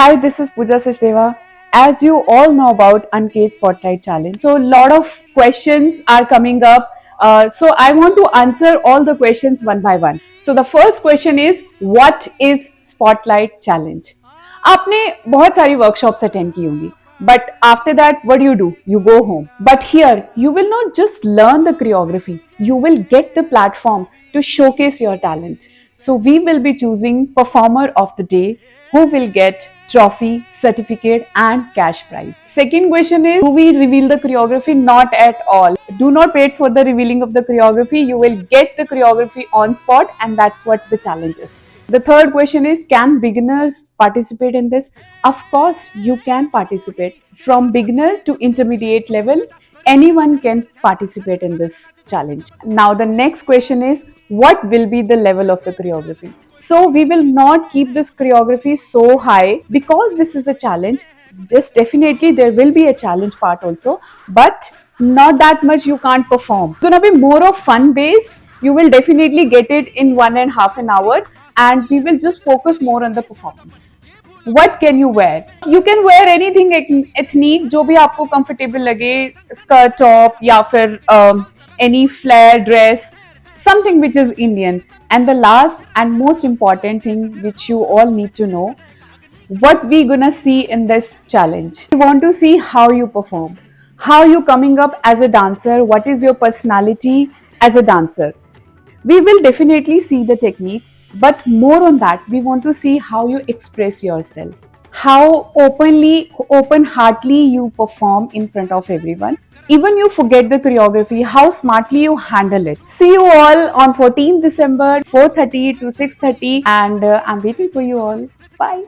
Hi, this is Pooja Sachdeva. As you all know about Uncaged Spotlight Challenge, so a lot of questions are coming up. So I want to answer all the questions one by one. So the first question is, what is Spotlight Challenge? आपने बहुत सारी workshops attend की होंगी, but after that, what do? You go home. But here, you will not just learn the choreography, you will get the platform to showcase your talent. So we will be choosing performer of the day who will get trophy, certificate and cash prize. Second question is, do we reveal the choreography? Not at all. Do not wait for the revealing of the choreography. You will get the choreography on spot and that's what the challenge is. The third question is, can beginners participate in this? Of course, you can participate. From beginner to intermediate level, anyone can participate in this challenge. Now, the next question is, what will be the level of the choreography? So, we will not keep this choreography so high because this is a challenge. Just definitely there will be a challenge part also, but not that much you can't perform. It's gonna be more of fun based. You will definitely get it in 1.5 an hour, and we will just focus more on the performance. What can you wear? You can wear anything ethnic, जो भी आपको comfortable लगे, skirt top या फिर any flare dress, something which is Indian. And the last and most important thing which you all need to know, what we gonna see in this challenge. We want to see how you perform, how you coming up as a dancer, what is your personality as a dancer. We will definitely see the techniques, but more on that, we want to see how you express yourself, how open heartedly you perform in front of everyone. Even you forget the choreography, how smartly you handle it. See you all on 14th December, 4:30 to 6:30, and I'm waiting for you all. Bye.